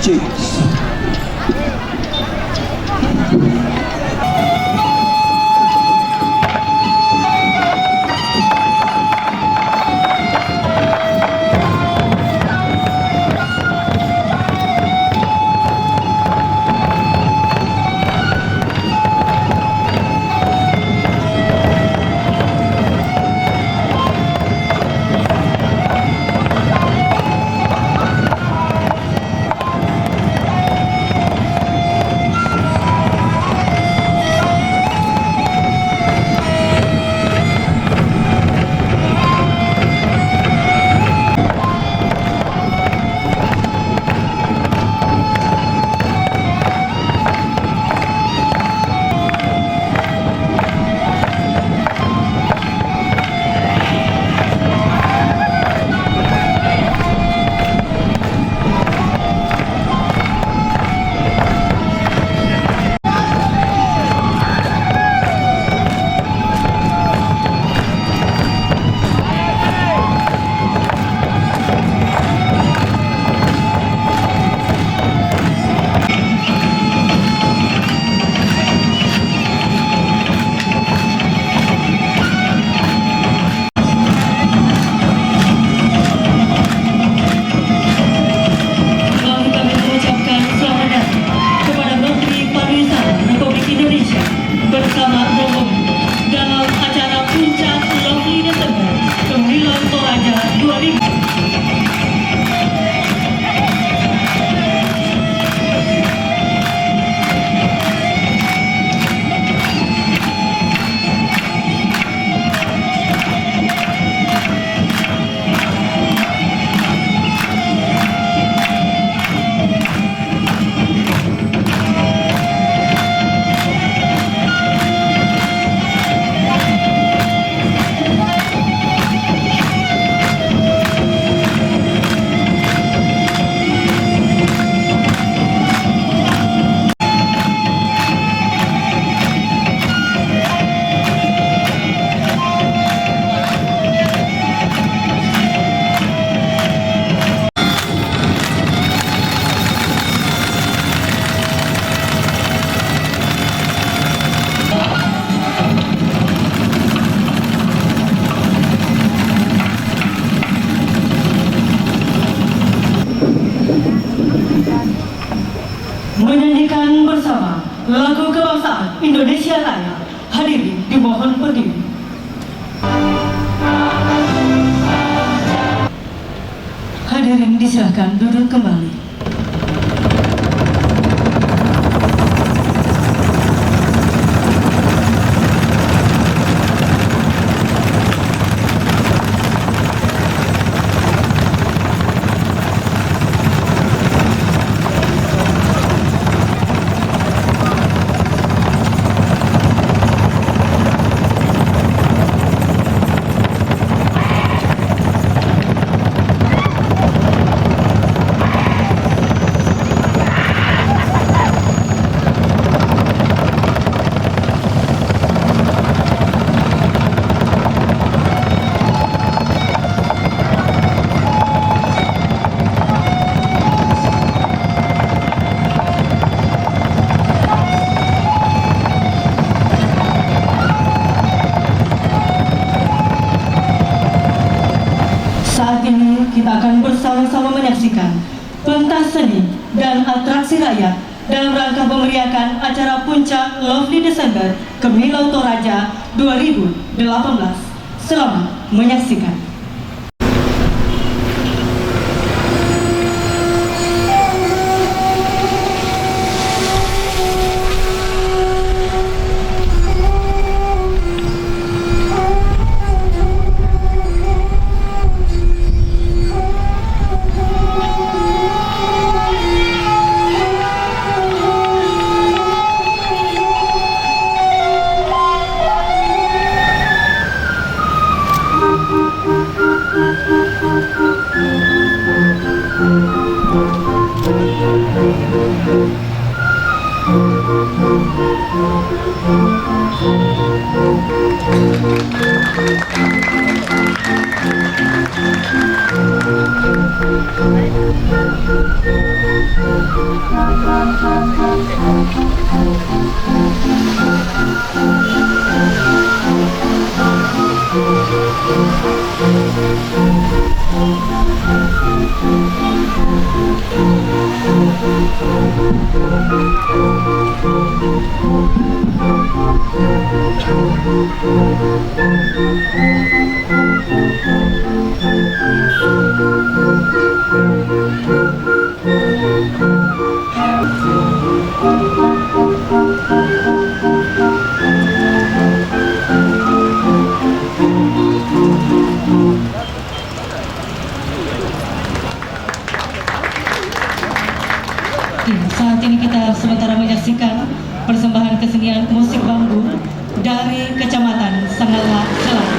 Chicks. Menyanyikan bersama lagu kebangsaan Indonesia Raya. Hadirin dimohon berdiri. Hadirin disilakan duduk kembali. Saat ini kita akan bersama-sama menyaksikan pentas seni dan atraksi rakyat dalam rangka memeriahkan acara Puncak Lovely Desember Kemilau Toraja 2018. Selamat menyaksikan. Saat ini kita sementara menyaksikan persembahan kesenian musik bambu dari Kecamatan Sangatta Selatan.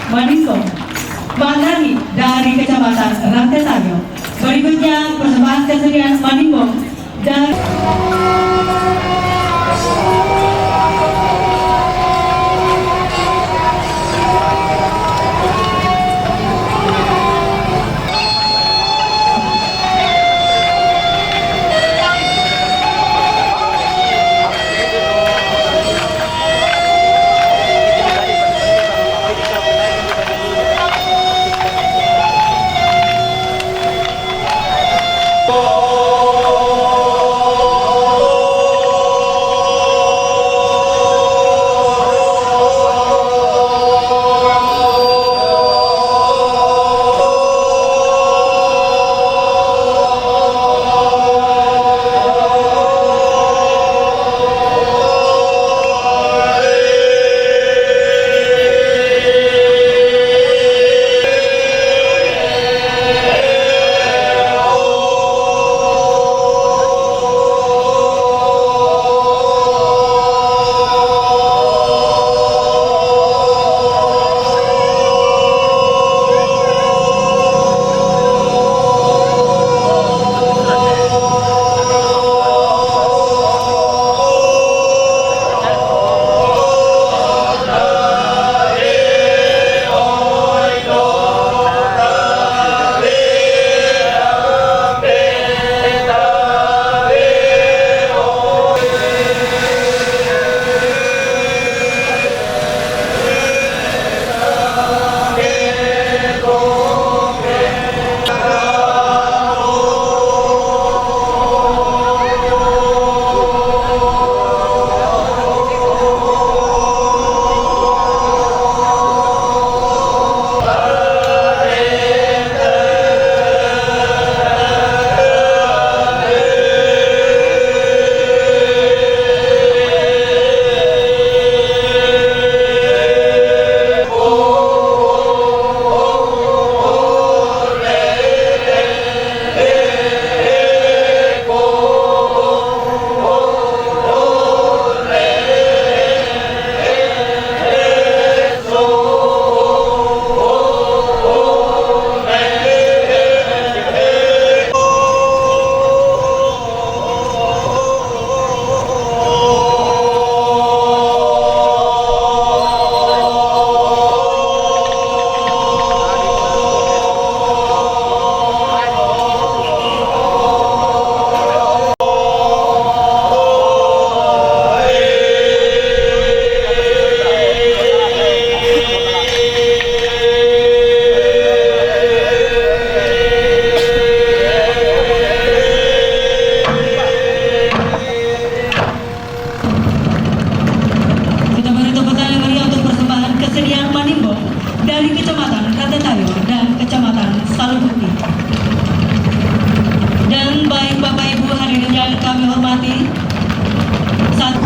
Maningkong, Bandari dari Kecamatan Rantesayo. Berikutnya persembahan kesenian Maningkong dari dari Kecamatan Ratetayo dan Kecamatan Salubukti. Dan baik Bapak Ibu hadirin yang kami hormati, saat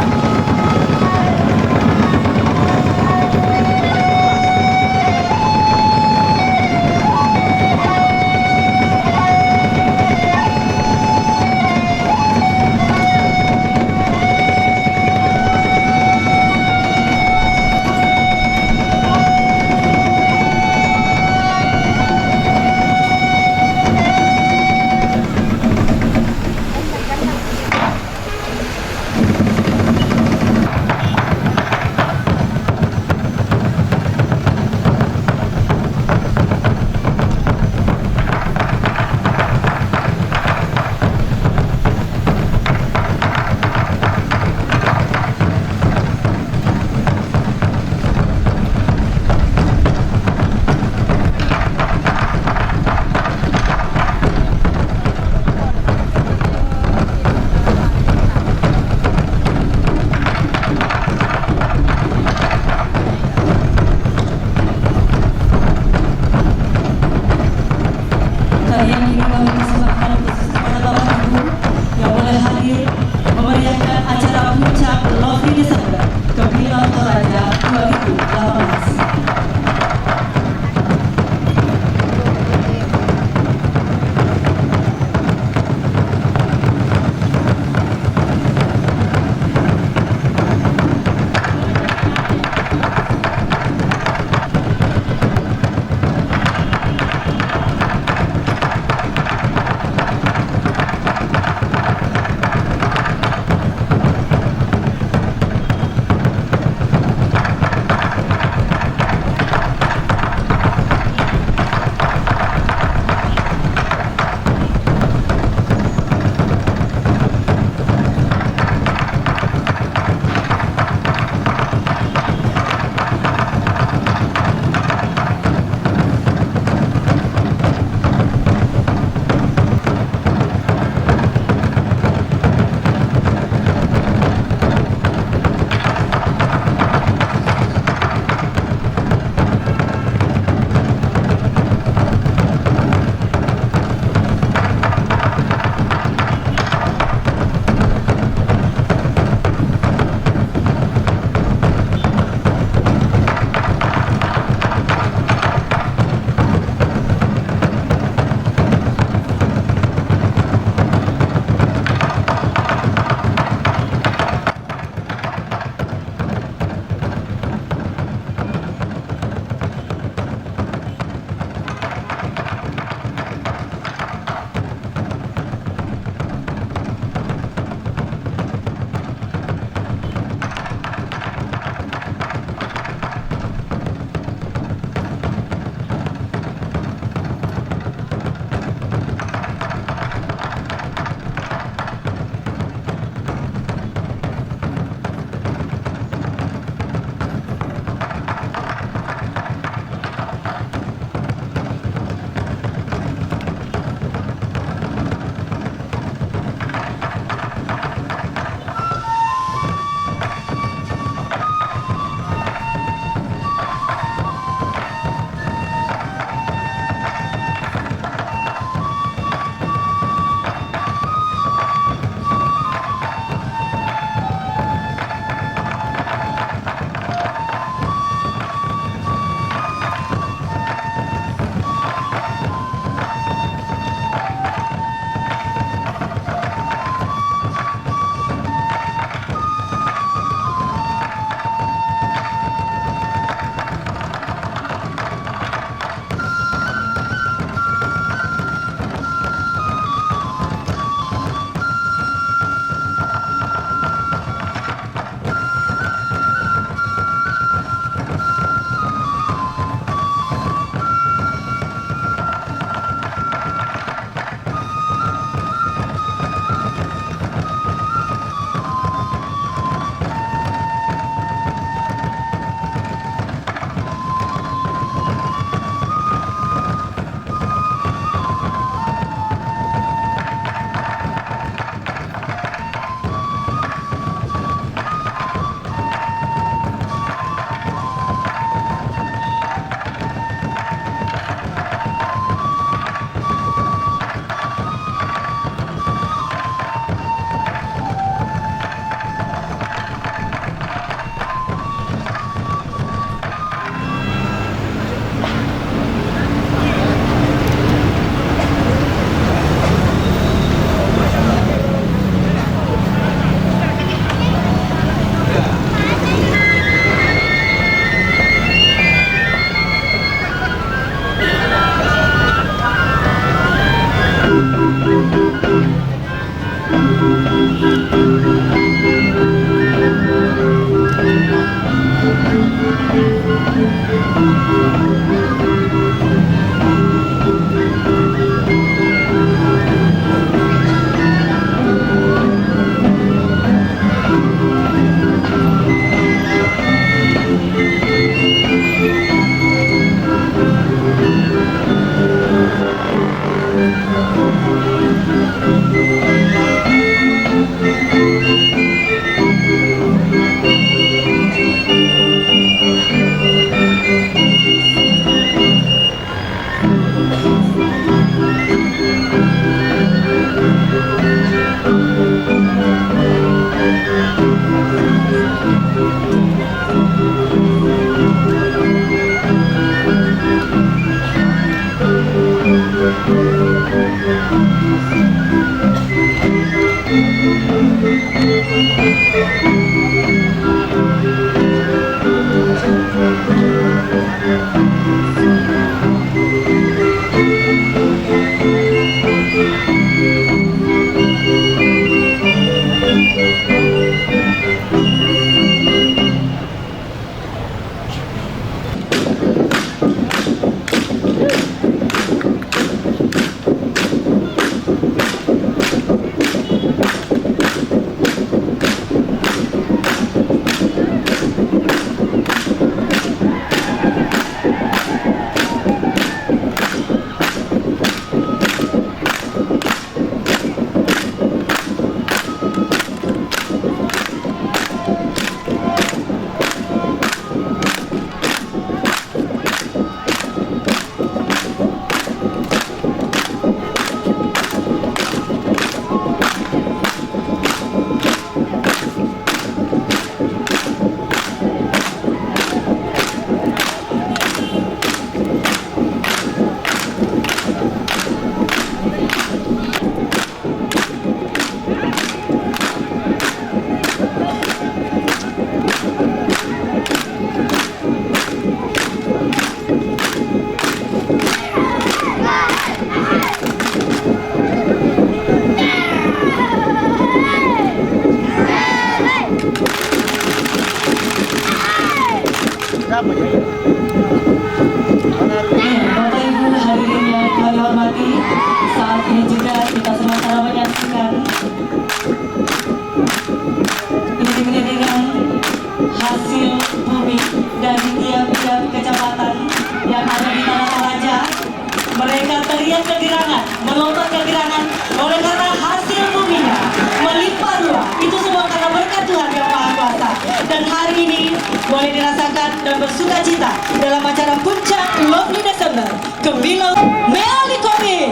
boleh dirasakan dan bersuka cita dalam acara Puncak Lovely Desember Kemilau Meali Kopi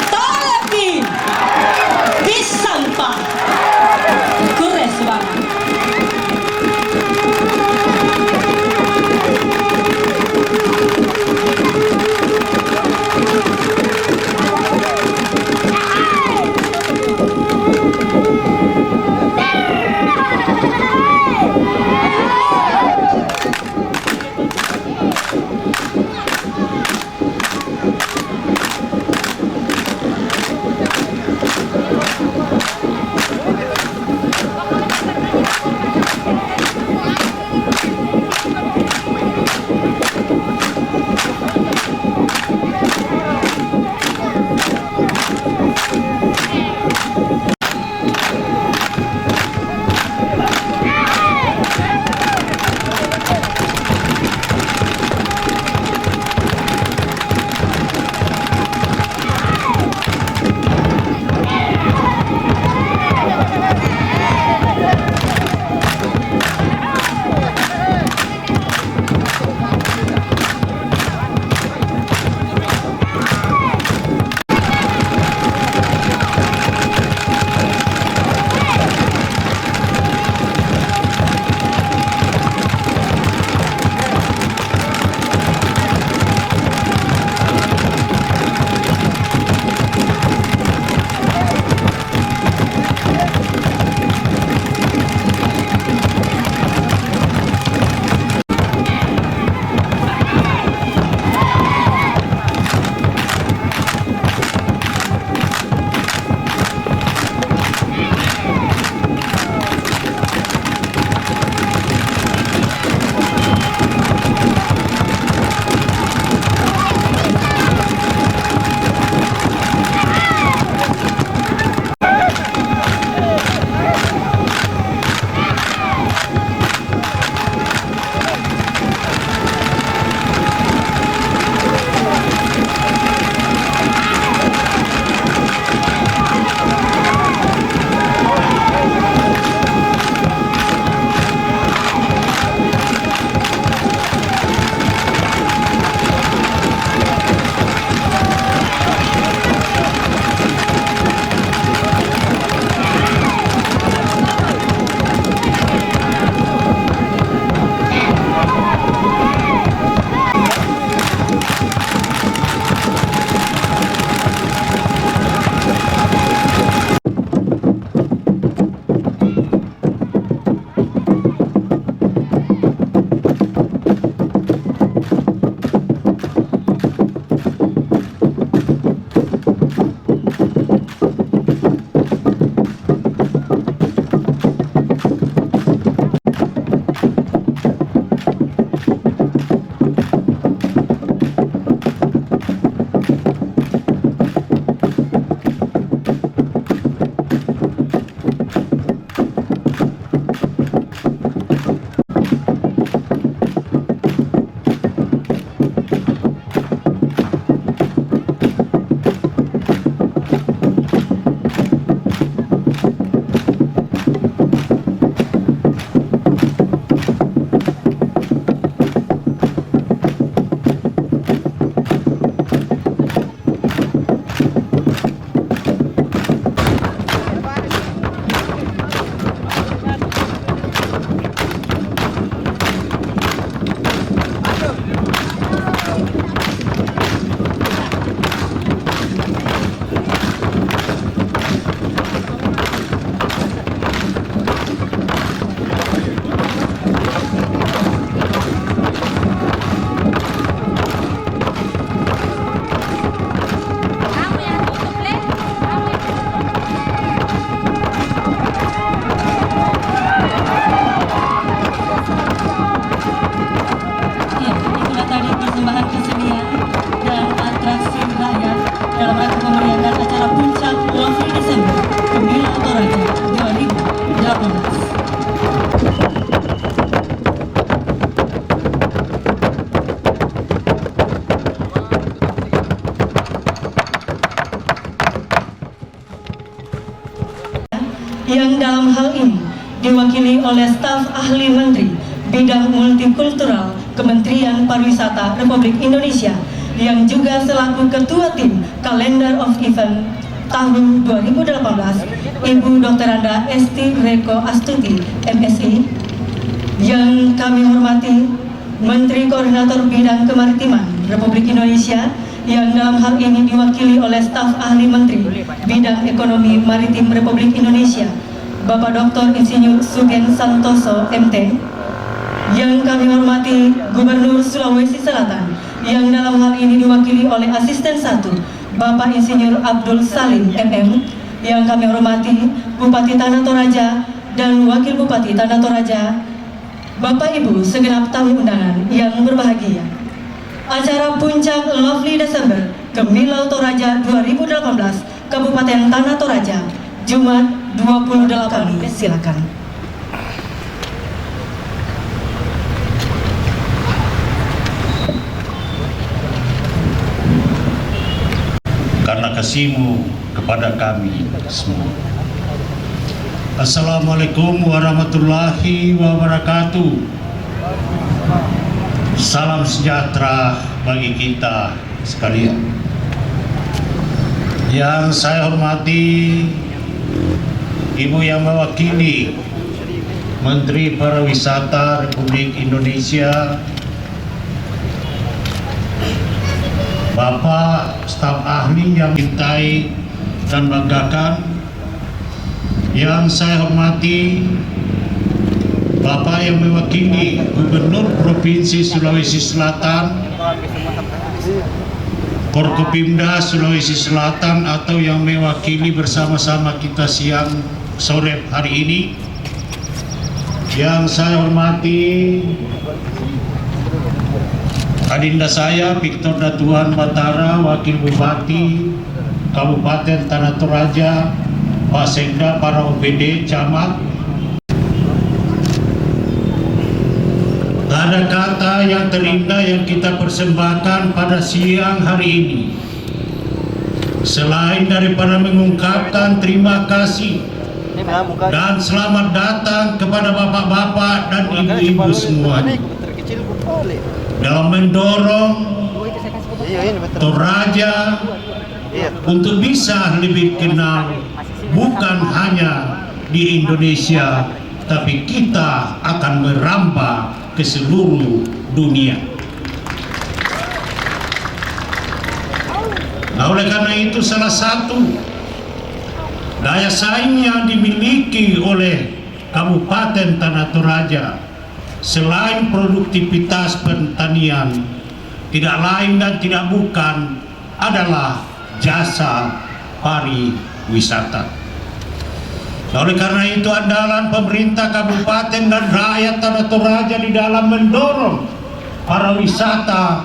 Tapi Bisampa Kures banget. oleh staf ahli Menteri Bidang Multikultural Kementerian Pariwisata Republik Indonesia yang juga selaku Ketua Tim Calendar of Event tahun 2018, Ibu Dr. Anda Esti Reko Astuti, MSI. Yang kami hormati Menteri Koordinator Bidang Kemaritiman Republik Indonesia yang dalam hal ini diwakili oleh staf ahli Menteri Bidang Ekonomi Maritim Republik Indonesia, Bapak Dr. Insinyur Sugen Santoso, MT. Yang kami hormati Gubernur Sulawesi Selatan yang dalam hal ini diwakili oleh Asisten 1 Bapak Insinyur Abdul Salim, MM. Yang kami hormati Bupati Tanah Toraja dan Wakil Bupati Tanah Toraja, Bapak Ibu segenap tamu undangan yang berbahagia. Acara Puncak Lovely Desember Kemilau Toraja 2018 Kabupaten Tanah Toraja, Jumat 28, silakan. Karena kasih-Mu kepada kami semua. Assalamualaikum warahmatullahi wabarakatuh. Salam sejahtera bagi kita sekalian. Yang saya hormati Ibu yang mewakili Menteri Pariwisata Republik Indonesia, Bapak staf ahli yang cintai dan banggakan. Yang saya hormati Bapak yang mewakili Gubernur Provinsi Sulawesi Selatan, Forkopimda Sulawesi Selatan atau yang mewakili bersama-sama kita siang sore hari ini. Yang saya hormati adinda saya Victor Datuan Batara, Wakil Bupati Kabupaten Tanah Toraja, Pak Sekda, para OPD, Camat. Ada kata yang terindah yang kita persembahkan pada siang hari ini. Selain daripada mengungkapkan terima kasih dan selamat datang kepada bapak-bapak dan ibu-ibu semuanya dalam mendorong Toraja untuk bisa lebih kenal bukan hanya di Indonesia, tapi kita akan merambah ke seluruh dunia. Nah, oleh karena itu salah satu daya saing yang dimiliki oleh Kabupaten Tanah Toraja selain produktivitas pertanian, tidak lain dan tidak bukan adalah jasa pariwisata. Nah, oleh karena itu andalan pemerintah kabupaten dan rakyat Tanah Toraja di dalam mendorong pariwisata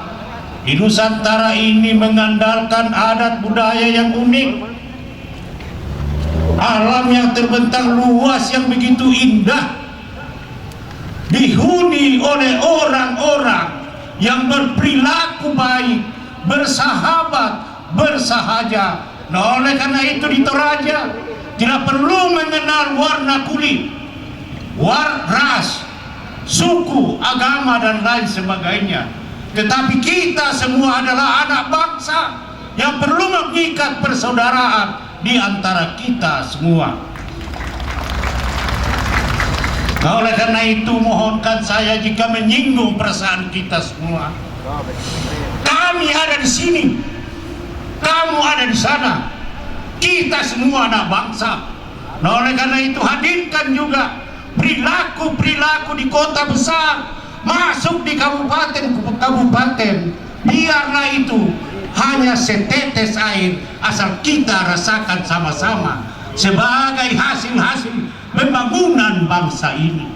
di Nusantara ini mengandalkan adat budaya yang unik, alam yang terbentang luas yang begitu indah, dihuni oleh orang-orang yang berperilaku baik, bersahabat, bersahaja. Nah, oleh karena itu di Toraja tidak perlu mengenal warna kulit, ras, suku, agama dan lain sebagainya. Tetapi kita semua adalah anak bangsa yang perlu mengikat persaudaraan di antara kita semua. Nah, oleh karena itu mohonkan saya jika menyinggung perasaan kita semua. Kami ada di sini, kamu ada di sana, kita semua anak bangsa. Nah, oleh karena itu hadirkan juga perilaku-perilaku di kota besar masuk di kabupaten. Biarlah itu hanya setetes air asal kita rasakan sama-sama sebagai hasil-hasil pembangunan bangsa ini.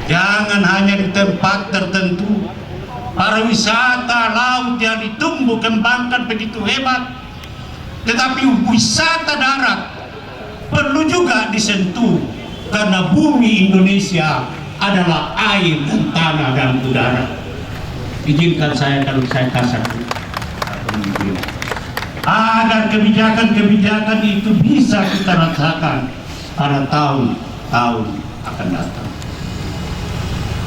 Jangan hanya di tempat tertentu. Pariwisata laut yang ditumbuh kembangkan begitu hebat, tetapi wisata darat perlu juga disentuh, karena bumi Indonesia adalah air dan tanah dan udara. Izinkan saya kalau saya kasar agar kebijakan-kebijakan itu bisa kita rasakan pada tahun-tahun akan akan datang.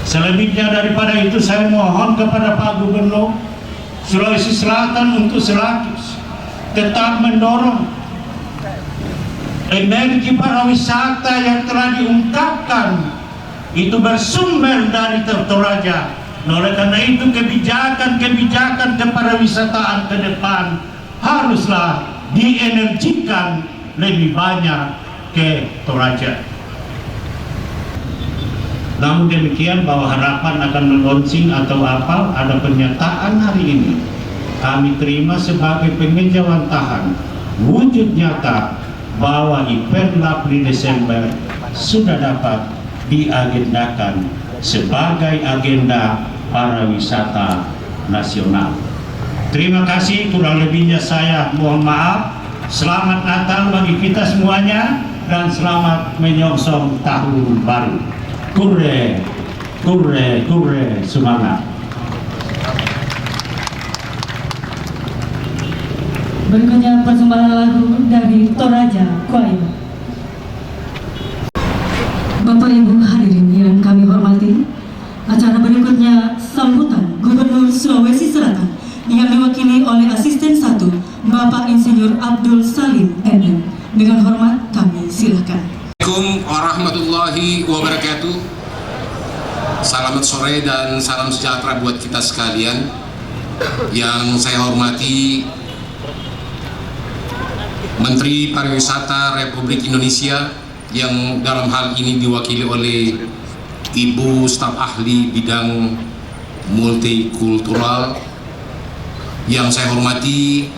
Selebihnya daripada itu, saya mohon kepada Pak Gubernur Sulawesi Selatan untuk tetap mendorong energi pariwisata yang telah diungkapkan itu bersumber dari Toraja. Oleh karena itu kebijakan kepariwisataan ke depan haruslah dienergikan lebih banyak ke Toraja. Namun demikian, bahwa harapan akan melonsing atau apa, ada pernyataan hari ini kami terima sebagai pengejawantahan wujud nyata bahwa event Lovely Desember sudah dapat diagendakan sebagai agenda pariwisata nasional. Terima kasih, kurang lebihnya saya mohon maaf. Selamat Natal bagi kita semuanya dan selamat menyongsong tahun baru. Kure, kure, kure, semangat. Berikutnya persembahan lagu dari Toraja Choir. Bapak Ibu hadirin yang kami hormati, acara berikutnya sambutan Gubernur Sulawesi Selatan yang diwakili oleh Asisten 1 Bapak Insinyur Abdul Salim MM. Dengan hormat kami silakan. Assalamualaikum warahmatullahi wabarakatuh. Selamat sore dan salam sejahtera buat kita sekalian. Yang saya hormati Menteri Pariwisata Republik Indonesia yang dalam hal ini diwakili oleh Ibu Staf Ahli Bidang Multikultural. Yang saya hormati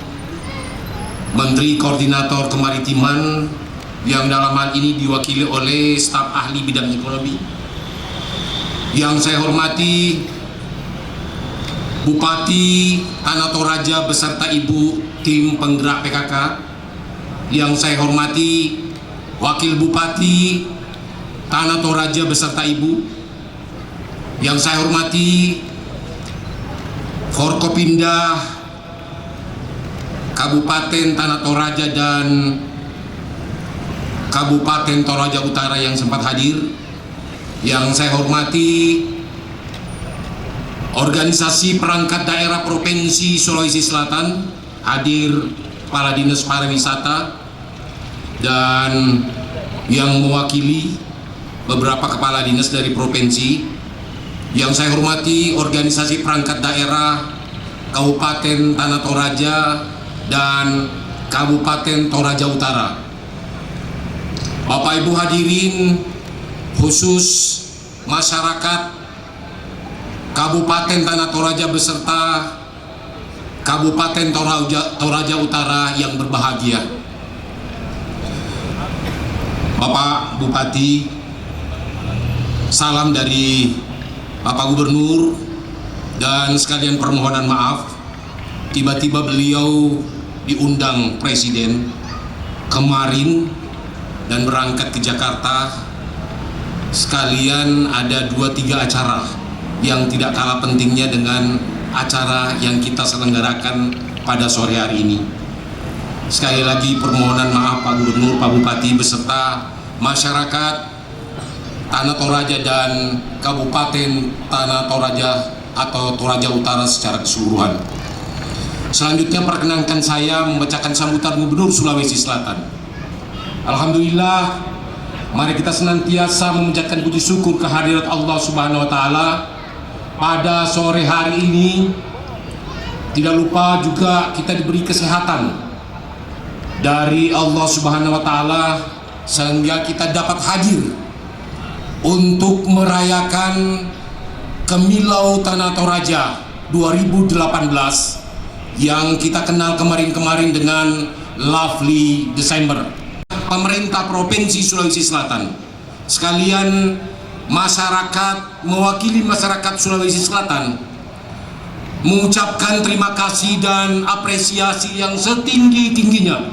Menteri Koordinator Kemaritiman yang dalam hal ini diwakili oleh Staf Ahli Bidang Ekonomi. Yang saya hormati Bupati Tanah Toraja beserta Ibu tim penggerak PKK. Yang saya hormati Wakil Bupati Tanah Toraja beserta Ibu. Yang saya hormati Forkopimda Kabupaten Tanah Toraja dan Kabupaten Toraja Utara yang sempat hadir. Yang saya hormati Organisasi Perangkat Daerah Provinsi Sulawesi Selatan, hadir Kepala Dinas Pariwisata dan yang mewakili beberapa kepala dinas dari provinsi. Yang saya hormati Organisasi Perangkat Daerah Kabupaten Tanah Toraja dan Kabupaten Toraja Utara. Bapak Ibu hadirin, khusus masyarakat Kabupaten Tanah Toraja beserta Kabupaten Toraja Utara yang berbahagia. Bapak Bupati, salam dari Bapak Gubernur, dan sekalian permohonan maaf, tiba-tiba beliau diundang Presiden kemarin dan berangkat ke Jakarta. Sekalian ada 2-3 acara yang tidak kalah pentingnya dengan acara yang kita selenggarakan pada sore hari ini. Sekali lagi permohonan maaf Pak Gubernur, Pak Bupati beserta masyarakat Tanah Toraja dan Kabupaten Tanah Toraja atau Toraja Utara secara keseluruhan. Selanjutnya perkenankan saya membacakan sambutan Gubernur Sulawesi Selatan. Alhamdulillah, mari kita senantiasa memanjatkan puji syukur kehadirat Allah Subhanahu wa taala pada sore hari ini. Tidak lupa juga kita diberi kesehatan dari Allah Subhanahu wa taala sehingga kita dapat hadir untuk merayakan Kemilau Tanah Toraja 2018 yang kita kenal kemarin-kemarin dengan Lovely Desember. Pemerintah Provinsi Sulawesi Selatan, sekalian masyarakat, mewakili masyarakat Sulawesi Selatan, mengucapkan terima kasih dan apresiasi yang setinggi-tingginya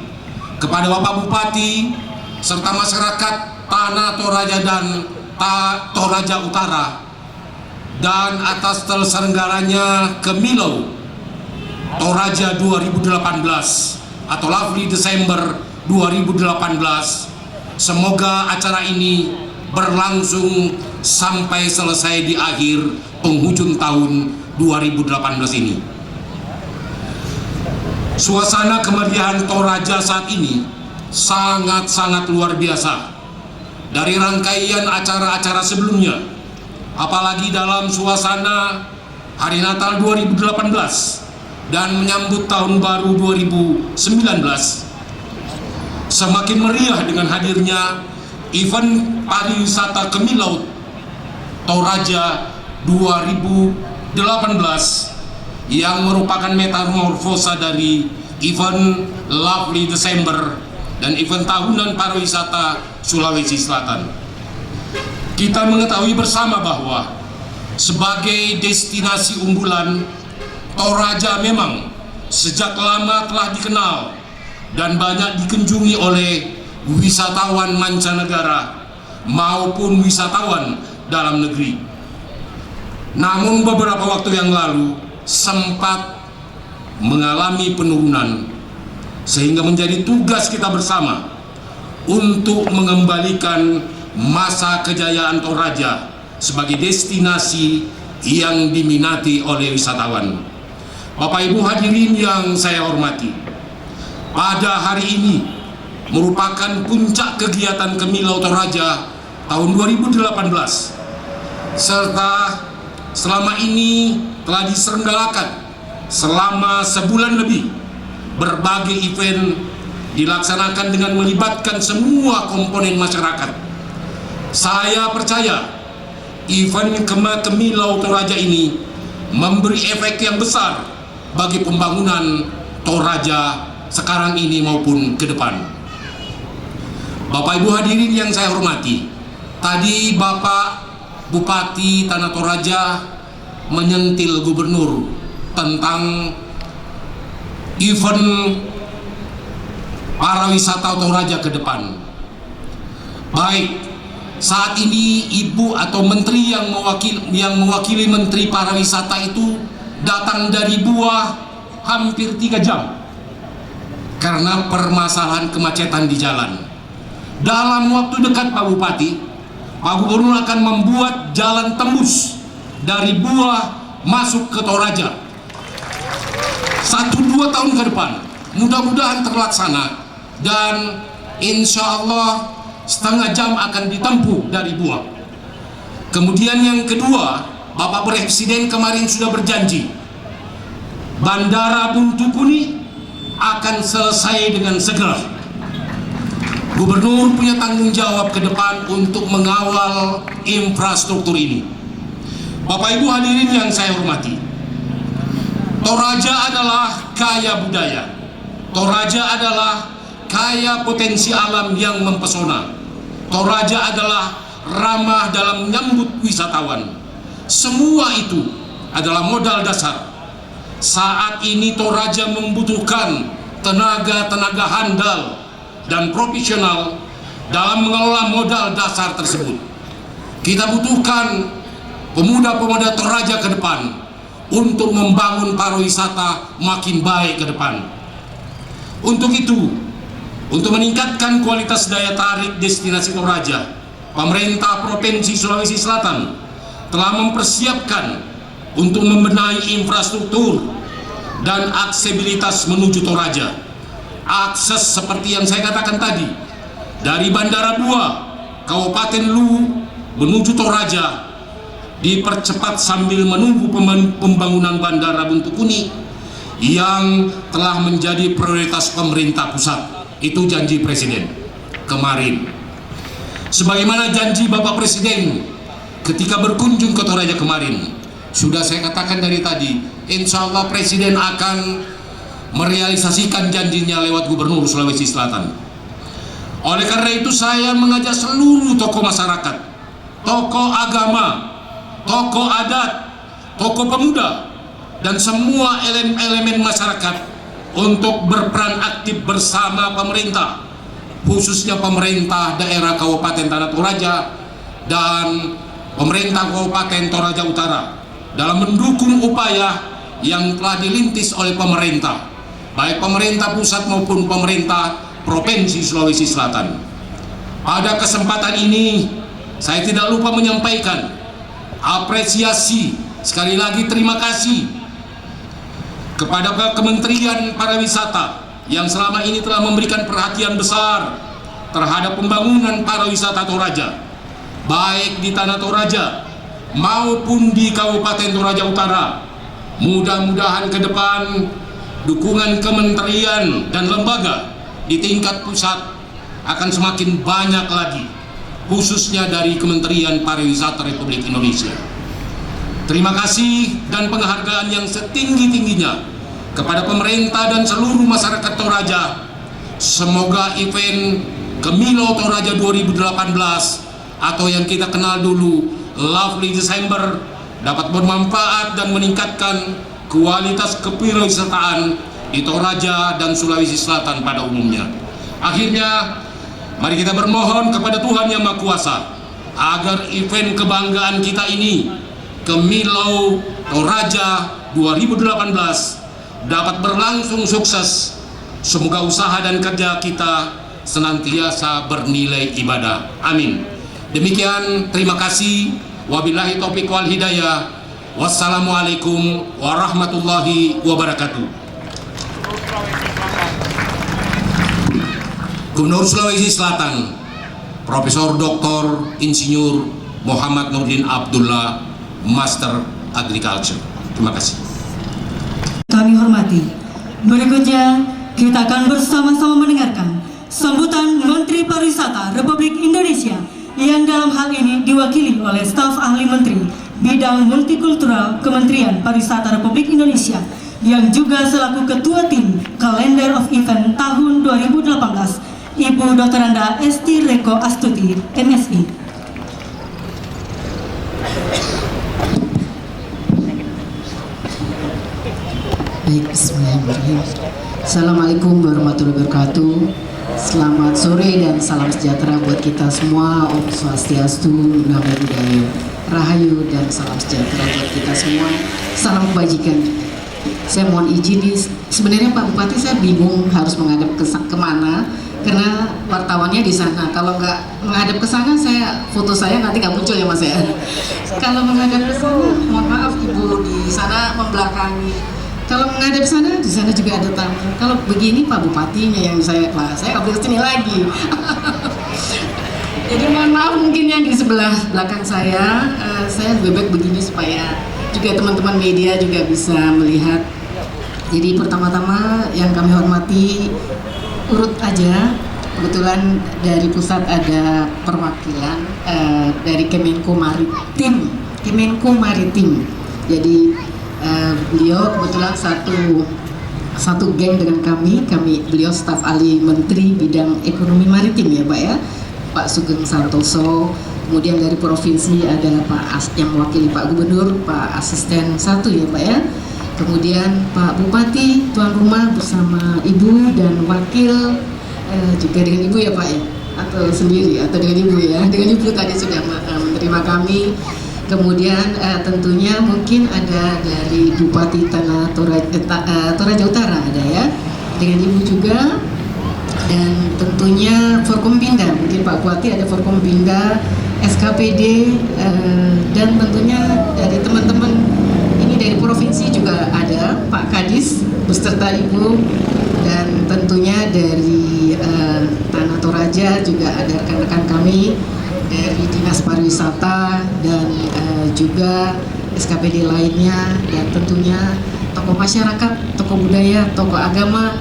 kepada Bapak Bupati serta masyarakat Tanah Toraja dan Toraja Utara dan atas terselenggaranya Kemilau Toraja 2018 atau Lovely Desember 2018. Semoga acara ini berlangsung sampai selesai di akhir penghujung tahun 2018 ini. Suasana kemeriahan Toraja saat ini sangat-sangat luar biasa. Dari rangkaian acara-acara sebelumnya, apalagi dalam suasana Hari Natal 2018 dan menyambut Tahun Baru 2019, semakin meriah dengan hadirnya event pariwisata Kemilaut Toraja 2018 yang merupakan metamorfosa dari event Lovely December dan event tahunan pariwisata Sulawesi Selatan. Kita mengetahui bersama bahwa sebagai destinasi unggulan, Toraja memang sejak lama telah dikenal dan banyak dikunjungi oleh wisatawan mancanegara maupun wisatawan dalam negeri. Namun beberapa waktu yang lalu sempat mengalami penurunan, sehingga menjadi tugas kita bersama untuk mengembalikan masa kejayaan Toraja sebagai destinasi yang diminati oleh wisatawan. Bapak Ibu hadirin yang saya hormati, pada hari ini merupakan puncak kegiatan Kemilau Toraja tahun 2018, serta selama ini telah diselenggarakan selama sebulan lebih. Berbagai event dilaksanakan dengan melibatkan semua komponen masyarakat. Saya percaya event Kemilau Toraja ini memberi efek yang besar bagi pembangunan Toraja sekarang ini maupun ke depan. Bapak Ibu hadirin yang saya hormati, tadi Bapak Bupati Tanah Toraja menyentil Gubernur tentang event pariwisata Toraja ke depan. Baik, saat ini Ibu atau Menteri yang mewakili Menteri Pariwisata itu datang dari Buah hampir 3 jam karena permasalahan kemacetan di jalan. Dalam waktu dekat Pak Bupati, Pak Gubernur akan membuat jalan tembus dari Buah masuk ke Toraja. 1-2 tahun ke depan mudah-mudahan terlaksana, dan insya Allah setengah jam akan ditempuh dari Buah. Kemudian yang kedua, Bapak Presiden kemarin sudah berjanji Bandara Buntukuni akan selesai dengan segera. Gubernur punya tanggung jawab ke depan untuk mengawal infrastruktur ini. Bapak Ibu hadirin yang saya hormati, Toraja adalah kaya budaya. Toraja adalah kaya potensi alam yang mempesona. Toraja adalah ramah dalam menyambut wisatawan. Semua itu adalah modal dasar. Saat ini Toraja membutuhkan tenaga-tenaga handal dan profesional dalam mengelola modal dasar tersebut. Kita butuhkan pemuda-pemuda Toraja ke depan untuk membangun pariwisata makin baik ke depan. Untuk itu, untuk meningkatkan kualitas daya tarik destinasi Toraja, pemerintah Provinsi Sulawesi Selatan telah mempersiapkan untuk membenahi infrastruktur dan aksesibilitas menuju Toraja. Akses seperti yang saya katakan tadi, dari Bandara Buah, Kabupaten Luwu menuju Toraja dipercepat sambil menunggu pembangunan Bandara Buntukuni yang telah menjadi prioritas pemerintah pusat. Itu janji Presiden kemarin. Sebagaimana janji Bapak Presiden ketika berkunjung ke Toraja kemarin, sudah saya katakan dari tadi, insya Allah Presiden akan merealisasikan janjinya lewat Gubernur Sulawesi Selatan. Oleh karena itu saya mengajak seluruh tokoh masyarakat, tokoh agama, tokoh adat, tokoh pemuda, dan semua elemen masyarakat untuk berperan aktif bersama pemerintah, khususnya pemerintah daerah Kabupaten Tanah Toraja dan pemerintah Kabupaten Toraja Utara dalam mendukung upaya yang telah dilintis oleh pemerintah, baik pemerintah pusat maupun pemerintah Provinsi Sulawesi Selatan. Pada kesempatan ini saya tidak lupa menyampaikan apresiasi, sekali lagi terima kasih kepada Kementerian Pariwisata yang selama ini telah memberikan perhatian besar terhadap pembangunan pariwisata Toraja, baik di Tanah Toraja maupun di Kabupaten Toraja Utara. Mudah-mudahan ke depan dukungan kementerian dan lembaga di tingkat pusat akan semakin banyak lagi, khususnya dari Kementerian Pariwisata Republik Indonesia. Terima kasih dan penghargaan yang setinggi-tingginya kepada pemerintah dan seluruh masyarakat Toraja. Semoga event Kemilo Toraja 2018 atau yang kita kenal dulu Lovely December dapat bermanfaat dan meningkatkan kualitas kepariwisataan di Toraja dan Sulawesi Selatan pada umumnya. Akhirnya, mari kita bermohon kepada Tuhan Yang Maha Kuasa agar event kebanggaan kita ini, Kemilo Toraja 2018, dapat berlangsung sukses. Semoga usaha dan kerja kita senantiasa bernilai ibadah. Amin. Demikian, terima kasih. Wabillahi taufiq wal hidayah. Wassalamualaikum warahmatullahi wabarakatuh. Gubernur Sulawesi Selatan, Profesor Dr. Insinyur Muhammad Nurdin Abdullah, Master Agriculture. Terima kasih. Kami hormati. Berikutnya kita akan bersama-sama mendengarkan sambutan Menteri Pariwisata Republik Indonesia yang dalam hal ini diwakili oleh staf ahli Menteri Bidang Multikultural Kementerian Pariwisata Republik Indonesia yang juga selaku Ketua Tim Calendar of Event tahun 2018, Ibu Dr. Anda Esti Reko Astuti, MSI. Baik, bismillahirrahmanirrahim. Assalamualaikum warahmatullahi wabarakatuh. Selamat sore dan salam sejahtera buat kita semua. Om Swastiastu, Namo Buddhaya, Rahayu dan salam sejahtera buat kita semua. Salam kebajikan. Saya mohon izin nih, sebenarnya Pak Bupati saya bingung harus menghadap kemana karena wartawannya di sana. Kalau nggak menghadap ke sana, foto saya nanti nggak muncul ya Mas ya. Kalau menghadap ke sana, mohon maaf Ibu di sana membelakangi. Kalau menghadap sana, di sana juga ada tamu. Kalau begini Pak Bupatinya yang saya nggak boleh kesini lagi. Jadi mohon maaf mungkin yang di sebelah belakang saya lebih baik begini supaya juga teman-teman media juga bisa melihat. Jadi pertama-tama yang kami hormati, urut aja. Kebetulan dari pusat ada perwakilan dari Kemenko Maritim. Jadi beliau kebetulan satu geng dengan beliau staf ahli Menteri Bidang Ekonomi Maritim ya Pak ya, Pak Sugeng Santoso. Kemudian dari provinsi ada yang mewakili Pak Gubernur, Pak Asisten 1 ya Pak ya. Kemudian Pak Bupati, tuan rumah bersama Ibu dan wakil juga dengan Ibu ya Pak ya, atau sendiri atau dengan Ibu ya. Dengan Ibu tadi sudah menerima kami. Kemudian tentunya mungkin ada dari Bupati Tanah Toraja Utara ada ya, dengan Ibu juga, dan tentunya Forkompinda, mungkin Pak Bupati ada Forkompinda, SKPD, dan tentunya dari teman-teman ini dari provinsi juga ada Pak Kadis beserta Ibu, dan tentunya dari Tanah Toraja juga ada rekan-rekan kami dari Dinas Pariwisata dan juga SKPD lainnya, dan tentunya tokoh masyarakat, tokoh budaya, tokoh agama,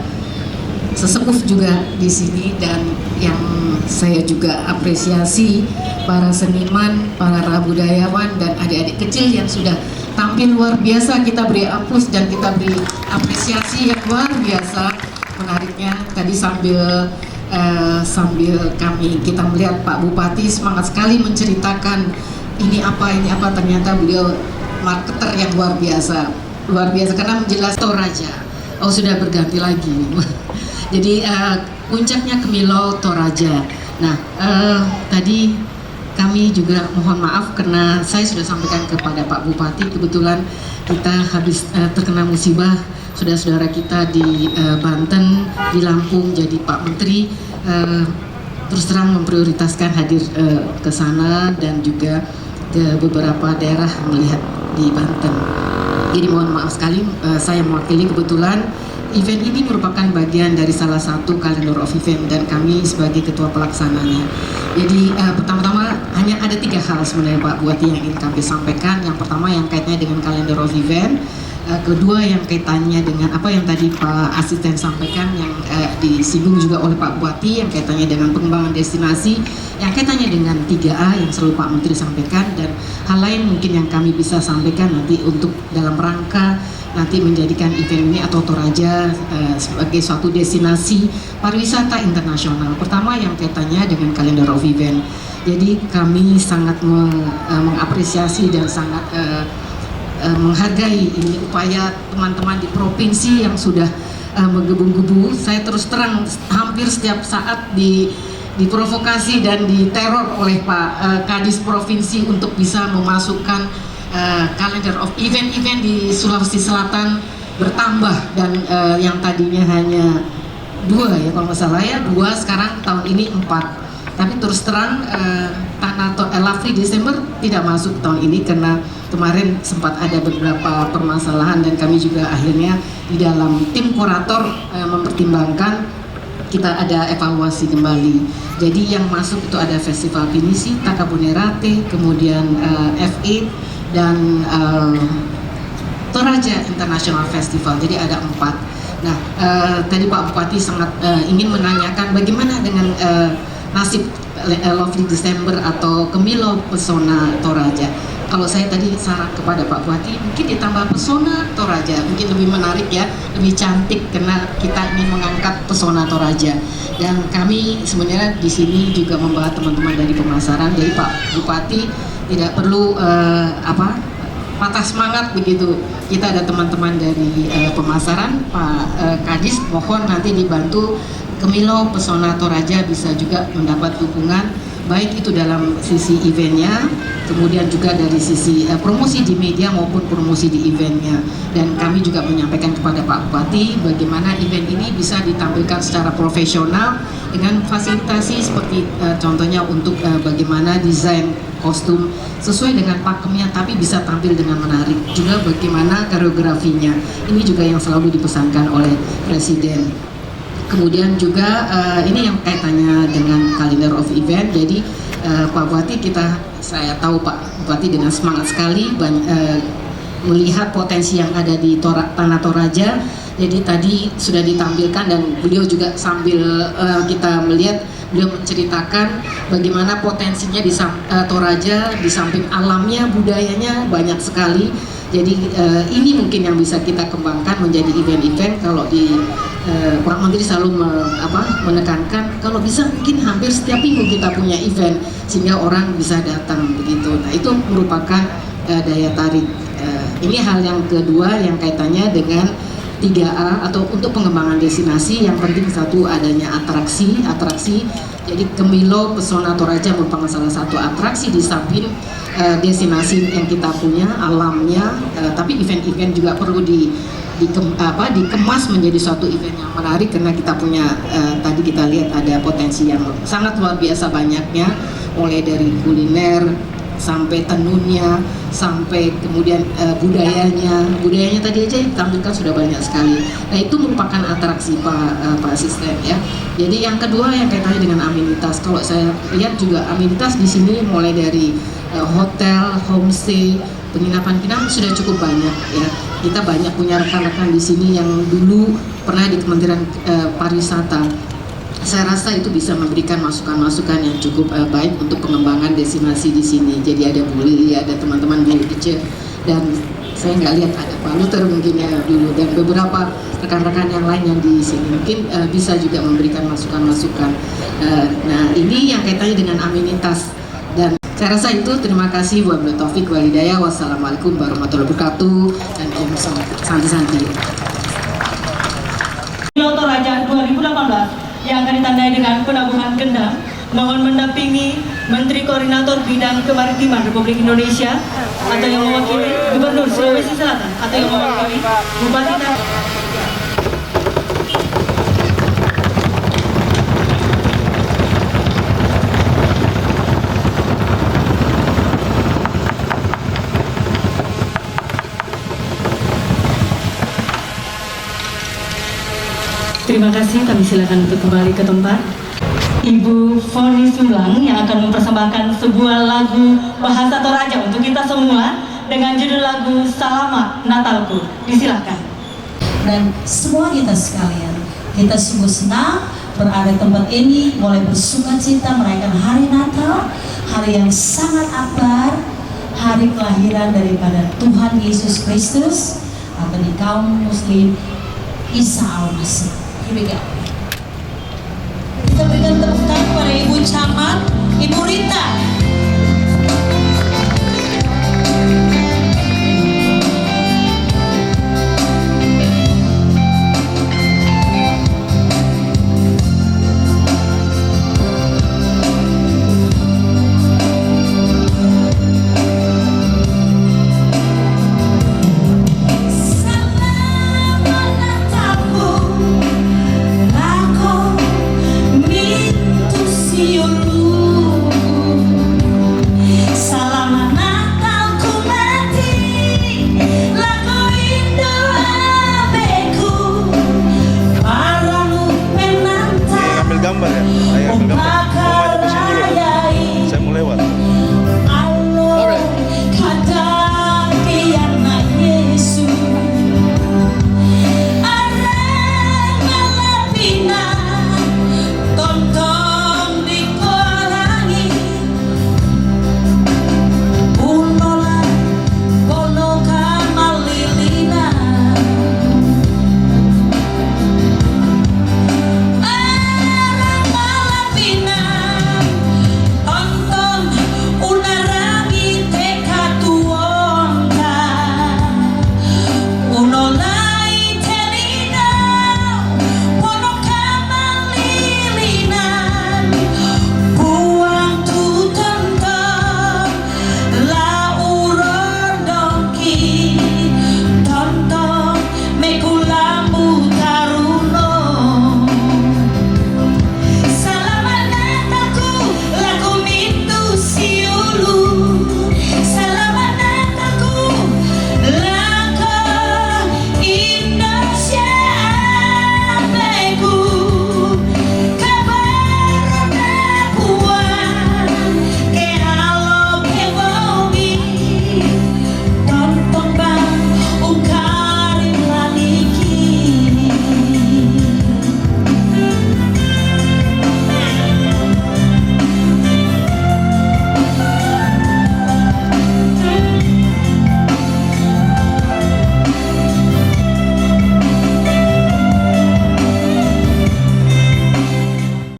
sesepuh juga di sini. Dan yang saya juga apresiasi para seniman, para budayawan dan adik-adik kecil yang sudah tampil luar biasa. Kita beri aplaus dan kita beri apresiasi yang luar biasa. Menariknya tadi sambil kita melihat Pak Bupati semangat sekali menceritakan ini apa, ternyata beliau marketer yang luar biasa karena menjelaskan Toraja. Oh sudah berganti lagi. Jadi puncaknya Kemilo Toraja. Nah tadi kami juga mohon maaf karena saya sudah sampaikan kepada Pak Bupati, kebetulan kita habis terkena musibah saudara-saudara kita di Banten, di Lampung. Jadi Pak Menteri terus terang memprioritaskan hadir ke sana dan juga ke beberapa daerah melihat di Banten. Jadi mohon maaf sekali, saya mewakili. Kebetulan event ini merupakan bagian dari salah satu calendar of event dan kami sebagai ketua pelaksananya. Jadi pertama-tama hanya ada 3 hal sebenarnya Pak Bupati yang ingin kami sampaikan. Yang pertama yang kaitannya dengan calendar of event, kedua yang kaitannya dengan apa yang tadi Pak Asisten sampaikan, yang disinggung juga oleh Pak Bupati, yang kaitannya dengan pengembangan destinasi, yang kaitannya dengan 3A yang selalu Pak Menteri sampaikan, dan hal lain mungkin yang kami bisa sampaikan nanti untuk dalam rangka nanti menjadikan event ini atau Toraja sebagai suatu destinasi pariwisata internasional. Pertama yang kaitannya dengan calendar of event. Jadi kami sangat mengapresiasi dan sangat menghargai ini upaya teman-teman di provinsi yang sudah menggebu-gebu. Saya terus terang hampir setiap saat diprovokasi dan diteror oleh Pak Kadis Provinsi untuk bisa memasukkan calendar of event-event di Sulawesi Selatan bertambah, dan yang tadinya hanya 2 ya kalau nggak salah ya, 2, sekarang tahun ini 4. Tapi terus terang Lovely Desember tidak masuk tahun ini karena kemarin sempat ada beberapa permasalahan, dan kami juga akhirnya di dalam tim kurator mempertimbangkan kita ada evaluasi kembali. Jadi yang masuk itu ada Festival Pinisi, Takabonerate, kemudian F8 dan Toraja International Festival. Jadi ada 4. Nah, tadi Pak Bupati sangat ingin menanyakan bagaimana dengan nasib Lovely Desember atau Kemilau Pesona Toraja. Kalau saya tadi saran kepada Pak Bupati, mungkin ditambah Pesona Toraja, mungkin lebih menarik ya, lebih cantik karena kita ingin mengangkat Pesona Toraja. Dan kami sebenarnya di sini juga membawa teman-teman dari pemasaran. Jadi Pak Bupati tidak perlu patah semangat begitu. Kita ada teman-teman dari pemasaran, Pak Kadis, mohon nanti dibantu Kemilau Pesona Toraja bisa juga mendapat dukungan, baik itu dalam sisi eventnya, kemudian juga dari sisi promosi di media maupun promosi di eventnya. Dan kami juga menyampaikan kepada Pak Bupati bagaimana event ini bisa ditampilkan secara profesional dengan fasilitasi seperti contohnya untuk bagaimana desain kostum sesuai dengan pakemnya tapi bisa tampil dengan menarik, juga bagaimana koreografinya. Ini juga yang selalu dipesankan oleh Presiden. Kemudian juga ini yang kaitannya dengan calendar of event. Jadi Pak Bupati, saya tahu Pak Bupati dengan semangat sekali melihat potensi yang ada di Tanah Toraja. Jadi tadi sudah ditampilkan dan beliau juga sambil kita melihat, beliau menceritakan bagaimana potensinya di Toraja, di samping alamnya, budayanya banyak sekali. Jadi ini mungkin yang bisa kita kembangkan menjadi event-event. Kalau di Pak Menteri selalu menekankan kalau bisa mungkin hampir setiap minggu kita punya event sehingga orang bisa datang begitu. Nah, itu merupakan daya tarik. Ini hal yang kedua yang kaitannya dengan 3A atau untuk pengembangan destinasi. Yang penting satu adanya atraksi. Jadi Kemilau Pesona Toraja merupakan salah satu atraksi di samping destinasi yang kita punya, alamnya, tapi event-event juga perlu dikemas menjadi suatu event yang menarik karena kita punya tadi kita lihat ada potensi yang sangat luar biasa banyaknya, mulai dari kuliner sampai tenunnya, sampai kemudian budayanya tadi aja yang ditampilkan sudah banyak sekali. Nah, itu merupakan atraksi Pak Asisten ya. Jadi yang kedua yang kaitannya dengan amenitas. Kalau saya lihat juga amenitas di sini mulai dari hotel, homestay, penginapan sudah cukup banyak ya. Kita banyak punya rekan-rekan di sini yang dulu pernah di Kementerian Pariwisata. Saya rasa itu bisa memberikan masukan-masukan yang cukup baik untuk pengembangan destinasi di sini. Jadi ada Bu Lili, ada teman-teman Bu Ice, dan saya nggak lihat ada Pak Luther mungkin ya dulu, dan beberapa rekan-rekan yang lain yang di sini mungkin bisa juga memberikan masukan-masukan. Nah, ini yang kaitannya dengan amenitas. Dan saya rasa itu. Terima kasih. Wabillahi taufik wal hidayah. Wassalamualaikum warahmatullahi wabarakatuh, dan Om Santi. Kemilau Toraja 2018 yang akan ditandai dengan penangguhan gendang, mohon mendampingi Menteri Koordinator Bidang Kemaritiman Republik Indonesia atau yang mewakili Gubernur Sulawesi Selatan atau yang mewakili Bupati Terima kasih, kami silakan untuk kembali ke tempat. Ibu Foni Sulang yang akan mempersembahkan sebuah lagu bahasa Toraja untuk kita semua dengan judul lagu Selamat Natalku. Disilakan. Dan semua kita sekalian, kita sungguh senang berada di tempat ini, boleh bersuka cita merayakan hari Natal, hari yang sangat akbar, hari kelahiran daripada Tuhan Yesus Kristus atau di kaum Muslim Isa Al-Masih. Here we go. Kita berikan tepuk tangan kepada Ibu Camat, Ibu Rita.